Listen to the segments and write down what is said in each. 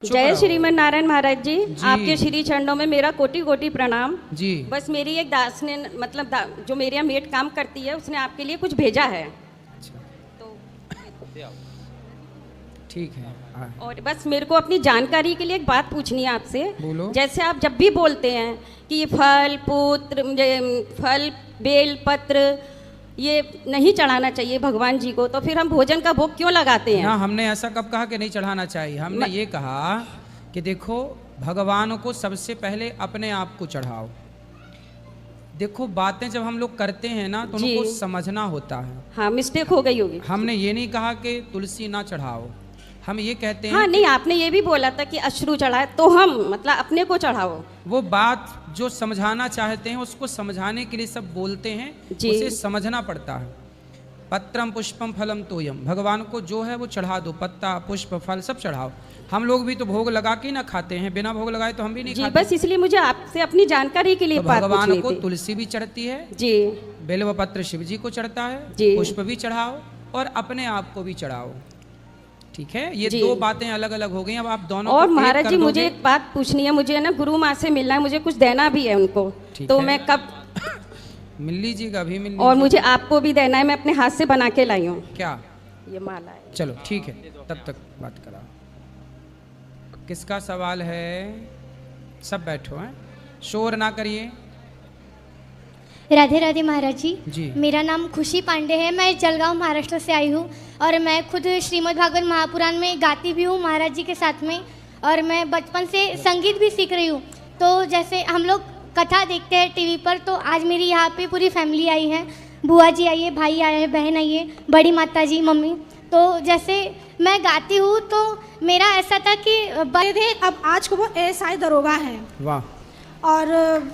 जय श्रीमन नारायण महाराज जी, जी। आपके श्री चरणों में मेरा कोटि कोटि प्रणाम जी। बस मेरी एक दास ने जो मेरे यहाँ मेड काम करती है उसने आपके लिए कुछ भेजा है। अच्छा, तो ठीक है। और बस मेरे को अपनी जानकारी के लिए एक बात पूछनी है आपसे। बोलो। जैसे आप जब भी बोलते हैं कि ये फल बेल पत्र ये नहीं चढ़ाना चाहिए भगवान जी को, तो फिर हम भोजन का भोग क्यों लगाते हैं? ना, हमने ऐसा कब कहा कि नहीं चढ़ाना चाहिए। हमने ये कहा कि देखो, भगवान को सबसे पहले अपने आप को चढ़ाओ। देखो, बातें जब हम लोग करते हैं ना तो जी। उनको समझना होता है। हाँ, मिस्टेक हो गई होगी। हमने ये नहीं कहा कि तुलसी ना चढ़ाओ, हम ये कहते हैं हाँ नहीं, आपने ये भी बोला था कि अश्रु चढ़ाए, तो हम अपने को चढ़ाओ। वो बात जो समझाना चाहते हैं उसको समझाने के लिए सब बोलते हैं, जी। उसे समझना पड़ता है। पत्रम पुष्पम फलम तोयम, भगवान को जो है वो चढ़ा दो, पत्ता पुष्प फल सब चढ़ाओ। हम लोग भी तो भोग लगा के ना खाते हैं, बिना भोग लगाए तो हम भी नहीं जी, खाते। बस इसलिए मुझे आपसे अपनी जानकारी के लिए तो बात भगवान पूछनी को थी। तुलसी भी चढ़ती है, जी बेलव पत्र शिव जी को चढ़ता है, जी। पुष्प भी चढ़ाओ और अपने आप को भी चढ़ाओ। ठीक है, ये जी। दो बातें अलग अलग हो गई। अब आप दोनों और को एक महाराज कर जी, मुझे दोगे। एक बात पूछनी है। मुझे ना गुरु माँ से मिलना है, मुझे कुछ देना भी है उनको। ठीक तो है। मैं कब मिल लीजिएगा, अभी मिल और लीजिएगा। मुझे आपको भी देना है, मैं अपने हाथ से बना के लाई हूँ क्या? ये माला है। चलो ठीक है, तब तक बात करा। किसका सवाल है? सब बैठो हैं, शोर ना करिए। राधे राधे महाराज जी। जी। मेरा नाम खुशी पांडे है, मैं जलगांव महाराष्ट्र से आई हूँ और मैं खुद श्रीमद् भागवत महापुराण में गाती भी हूँ महाराज जी के साथ में, और मैं बचपन से संगीत भी सीख रही हूँ। तो जैसे हम लोग कथा देखते हैं टीवी पर, तो आज मेरी यहाँ पे पूरी फैमिली आई है, बुआ जी आई है, भाई आए हैं, बहन आई है, बड़ी माता जी, मम्मी। तो जैसे मैं गाती हूँ तो मेरा ऐसा था कि थे, अब आज को वो एएसआई दरोगा है। वाह। और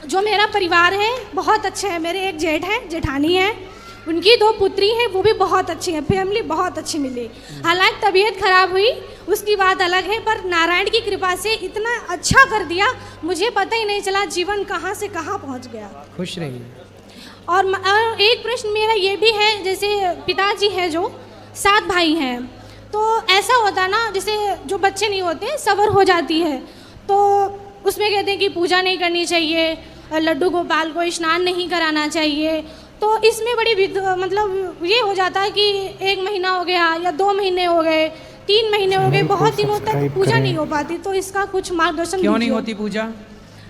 जो मेरा परिवार है बहुत अच्छे है। मेरे एक जेठ है, जेठानी है, उनकी 2 पुत्री हैं, वो भी बहुत अच्छी है, फैमिली बहुत अच्छी मिली। हालांकि तबीयत खराब हुई उसकी बात अलग है, पर नारायण की कृपा से इतना अच्छा कर दिया, मुझे पता ही नहीं चला जीवन कहाँ से कहाँ पहुँच गया। खुश रहिए। और एक प्रश्न मेरा ये भी है, जैसे पिताजी हैं जो 7 भाई हैं, तो ऐसा होता ना, जैसे जो बच्चे नहीं होते सबर हो जाती है, तो उसमें कहते हैं कि पूजा नहीं करनी चाहिए, लड्डू गोपाल को स्नान नहीं कराना चाहिए। तो इसमें बड़ी मतलब ये हो जाता है कि 1 महीना हो गया या 2 महीने हो गए, 3 महीने हो गए, बहुत दिनों तक पूजा नहीं हो पाती। तो इसका कुछ मार्गदर्शन क्यों नहीं दीजिए। होती पूजा?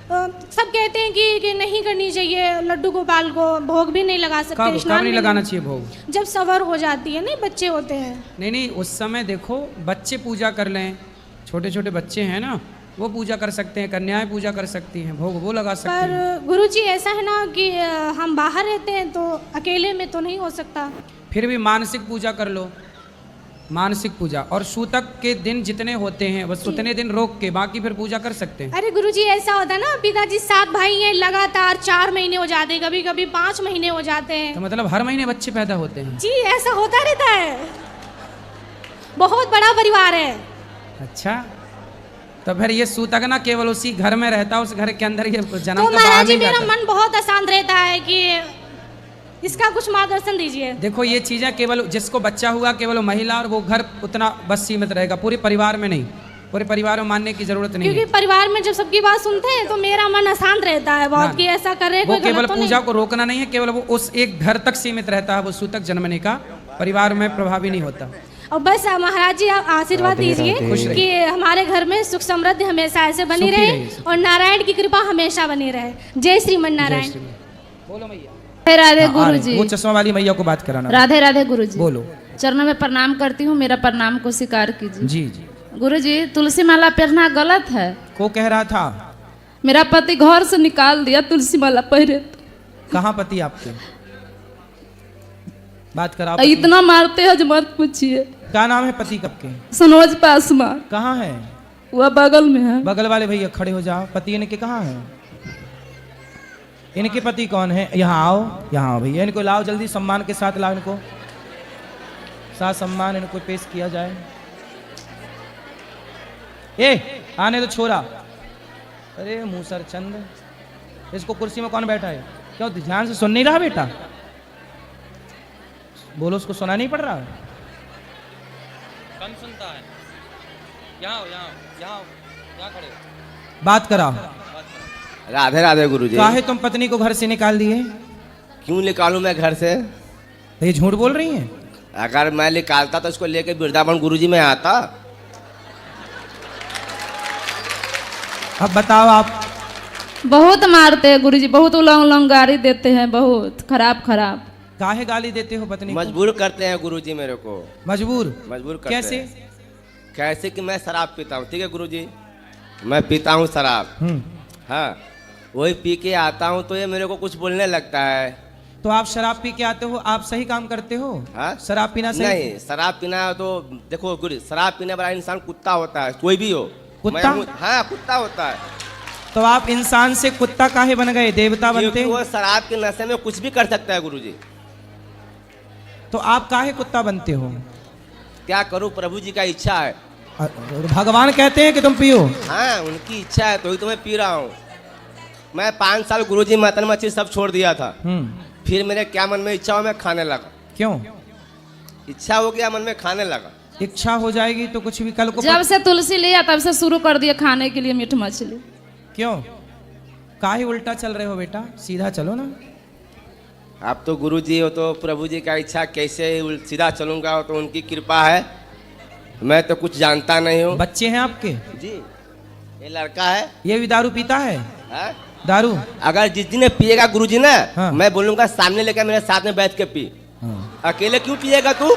सब कहते हैं कि नहीं करनी चाहिए, लड्डू गोपाल को भोग भी नहीं लगा सकते, कब स्नान नहीं भी लगाना चाहिए भोग? जब सवर हो जाती है, नहीं बच्चे होते हैं। नहीं, उस समय देखो बच्चे पूजा कर लें, छोटे छोटे बच्चे हैं ना, वो पूजा कर सकते हैं, कन्याएं पूजा कर सकती हैं, भोग वो लगा सकते पर हैं। गुरुजी ऐसा है ना कि हम बाहर रहते हैं तो अकेले में तो नहीं हो सकता। फिर भी मानसिक पूजा कर लो, मानसिक पूजा। और सूतक के दिन जितने होते हैं बस उतने दिन रोक के बाकी फिर पूजा कर सकते हैं। अरे गुरुजी ऐसा होता है ना, पिताजी 7 भाई हैं, लगातार 4 महीने हो जाते हैं, कभी कभी 5 महीने हो जाते हैं। तो मतलब हर महीने बच्चे पैदा होते हैं? जी ऐसा होता रहता है, बहुत बड़ा परिवार है। अच्छा, तो फिर ये सूतक ना केवल उसी घर में रहता, उस घर के अंदर ये जन्म तो का बाहर महाराज जी नहीं मेरा जाता। मन बहुत अशांत रहता है कि इसका कुछ मार्गदर्शन दीजिए। देखो, ये चीजें केवल जिसको बच्चा हुआ केवल वो महिला और वो घर उतना बस सीमित रहेगा, पूरे परिवार में नहीं। पूरे परिवार में मानने की जरूरत नहीं क्योंकि है। परिवार में जब सबकी बात सुनते हैं तो मेरा मन अशांत रहता है बहुत ना, कि ऐसा कर रहे हैं, वो कोई केवल गलत तो पूजा नहीं। को रोकना नहीं है, केवल वो उस एक घर तक सीमित रहता है, वो सूतक जन्मने का परिवार में प्रभावी नहीं होता। और बस महाराज जी आप आशीर्वाद दीजिए खुश रहिए। कि हमारे घर में सुख समृद्धि हमेशा ऐसे बनी सुखी रहे रहिए, और नारायण की कृपा हमेशा बनी रहे। जय श्रीमन नारायण। बोलो मैया। राधे राधे हाँ, गुरु वो जी। चश्मा वाली मैया को बात कराना। राधे राधे गुरु जी। बोलो। चरणों में प्रणाम करती हूँ, मेरा प्रणाम को स्वीकार कीजिए। जी जी। गुरु जी, तुलसी माला पहनना गलत है। को कह रहा था? मेरा पति घर से निकाल दिया तुलसी माला पहने तो। कहाँ पति आपके? बात करा। इतना मारते हैं जो मत पूछिए। क्या नाम है पति कब के? सनोज पासवान। कहाँ है? वह बगल में है। बगल वाले भैया खड़े हो जाओ। पति इनके कहाँ है? इनके पति कौन है? यहाँ आओ, यहाँ आओ भैया, इनको लाओ जल्दी, सम्मान के साथ लाओ इनको, साथ सम्मान इनको पेश किया जाए। ए आने तो छोरा। अरे मूसर चंद, इसको कुर्सी में कौन बैठा है? क्यों ध्यान से सुन नहीं रहा बेटा? बोलो, उसको सुना नहीं पड़ रहा? कम सुनता है। बात कराओ। राधे राधे गुरुजी। काहे तुम पत्नी को घर से निकाल दिए? क्यों निकालूं मैं घर से? तो ये झूठ बोल रही हैं। अगर मैं निकालता तो इसको लेके वृंदावन गुरुजी में आता। अब बताओ आप। बहुत मारते हैं गुरुजी, बहुत उलंग उलंग गाड़ी देते हैं, बहुत खराब खराब। काहे गाली देते हो पत्नी को? मजबूर करते हैं गुरुजी मेरे को। मजबूर करते कैसे? हैं। कैसे कि मैं शराब पीता हूँ, ठीक है गुरुजी, मैं पीता हूँ शराब। हाँ, वही पी के आता हूँ तो ये मेरे को कुछ बोलने लगता है। तो आप शराब पी के आते हो, आप सही काम करते हो? हाँ? शराब पीना सही? नहीं, शराब पीना तो देखो गुरु, शराब पीने वाला इंसान कुत्ता होता है, कोई भी हो। कुत्ता? हाँ, कुत्ता होता है। तो आप इंसान से कुत्ता काहे बन गए, देवता बनते? क्योंकि वो शराब के नशे में कुछ भी कर सकता है गुरुजी। तो आप काहे कुत्ता बनते हो? क्या करूं, प्रभु जी का इच्छा है। भगवान कहते हैं कि तुम पियो। हाँ, उनकी इच्छा है तो ही तो मैं पी रहा हूँ। मैं 5 साल गुरुजी मटन मच्छी सब छोड़ दिया था। फिर मेरे क्या मन में इच्छा हो, मैं खाने लगा। क्यों? इच्छा हो गया मन में, खाने लगा। इच्छा हो जाएगी तो कुछ भी कल को जब से तुलसी लिया तब से शुरू कर दिया खाने के लिए मीठ मछली। क्यों? काहे उल्टा चल रहे हो बेटा, सीधा चलो ना। आप तो गुरुजी हो तो प्रभु जी का इच्छा, कैसे सीधा चलूंगा, तो उनकी कृपा है। मैं तो कुछ जानता नहीं हूँ। बच्चे हैं आपके? जी, ये लड़का है। ये भी दारू पीता है? हाँ? दारू? अगर जिस दिन पिएगा गुरुजी ना, हाँ। मैं बोलूंगा सामने लेकर मेरे साथ में बैठ के पी। हाँ। अकेले क्यों पिएगा तू?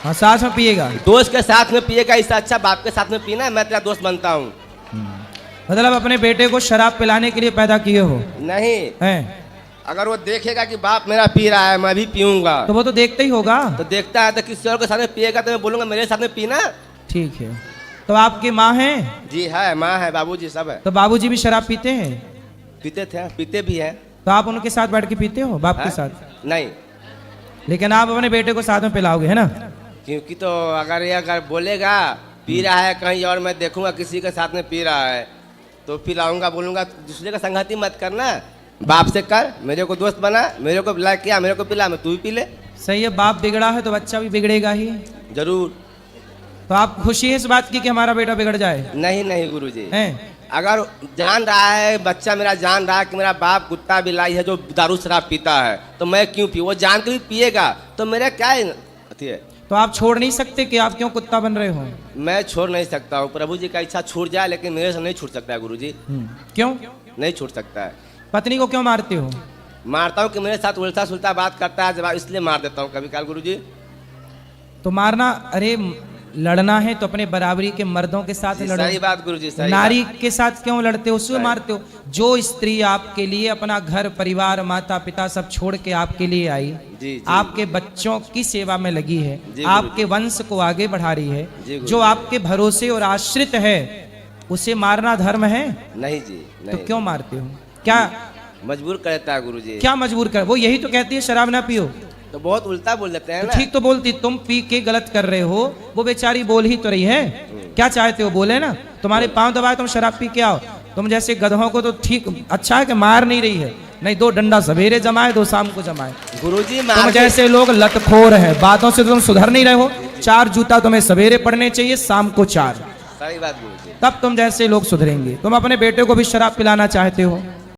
हाँ, साथ में पिएगा। दोस्त के साथ में पिएगा, इससे अच्छा बाप के साथ में पीना। मैं तेरा दोस्त बनता हूँ। मतलब अपने बेटे को शराब पिलाने के लिए पैदा किए हो? नहीं, हैं? अगर वो देखेगा कि बाप मेरा पी रहा है, मैं भी पीऊंगा, तो वो तो देखते ही होगा। तो देखता है तो किसी और के साथ में पिएगा तो मैं बोलूंगा मेरे साथ में पीना। ठीक है। तो आपकी माँ है? जी है, माँ है, बाबूजी सब है। तो बाबूजी भी शराब पीते हैं? पीते थे, पीते भी हैं। तो आप उनके साथ बैठ के पीते हो, बाप के हाँ? साथ? नहीं, लेकिन आप अपने बेटे को साथ में पिलाओगे, है ना? क्योंकि तो अगर बोलेगा पी रहा है कहीं और, मैं देखूंगा किसी के साथ में पी रहा है तो पिलाऊंगा, बोलूंगा दूसरे का संगति मत करना, बाप से कर, मेरे को दोस्त बना, मेरे को लाइक किया, मेरे को पिला, मैं तू भी पी ले। सही है, बाप बिगड़ा है तो बच्चा भी बिगड़ेगा ही। जरूर। तो आप खुशी है इस बात की कि हमारा बेटा बिगड़ जाए? नहीं नहीं गुरुजी, हैं? अगर जान रहा है बच्चा मेरा, जान रहा है कि मेरा बाप कुत्ता बिलाई है जो दारू शराब पीता है, तो मैं क्यों पीऊँ? वो जान के भी पिएगा तो मेरा क्या अथी है? तो आप छोड़ नहीं सकते कि आप क्यों कुत्ता बन रहे हो? मैं छोड़ नहीं सकता हूँ, प्रभु जी का इच्छा छूट जाए, लेकिन मेरे से नहीं छूट सकता है गुरुजी। क्यों? नहीं छूट सकता है। पत्नी को क्यों मारते हो? मारता हूँ कि मेरे साथ उल्टा सुल्टा बात करता है, जवाब इसलिए मार देता हूँ कभी काल गुरुजी। तो मारना, अरे लड़ना है तो अपने बराबरी के मर्दों के साथ लड़ो। सही बात गुरुजी, सही नारी बात। के साथ क्यों लड़ते हो, उसको मारते हो? जो स्त्री आपके लिए अपना घर परिवार माता पिता सब छोड़ के आपके लिए आई, जी, जी। आपके बच्चों की सेवा में लगी है, जी, आपके वंश को आगे बढ़ा रही है, जी, जो आपके भरोसे और आश्रित है, उसे मारना धर्म है? नहीं जी, नहीं। तो क्यों मारते हो? क्या मजबूर करता है गुरुजी। क्या मजबूर कर? वो यही तो कहती है शराब ना पियो। तो बहुत उल्टा बोल देते हैं तो ना। ठीक तो बोलती, तुम पी के गलत कर रहे हो, वो बेचारी बोल ही तो रही है। क्या चाहते हो बोले ना? तुम्हारे पांव दबाए तुम शराब पी के आओ। तुम जैसे गधों को तो ठीक अच्छा है कि मार नहीं रही है, नहीं 2 डंडा सवेरे जमाए 2 शाम को जमाए। गुरुजी तुम जैसे लोग लतखोर है, बातों से तुम सुधर नहीं रहे हो। 4 जूता तुम्हें सवेरे पड़ने चाहिए, शाम को 4। सही बात गुरुजी। तब तुम जैसे लोग सुधरेंगे। तुम अपने बेटे को भी शराब पिलाना चाहते हो?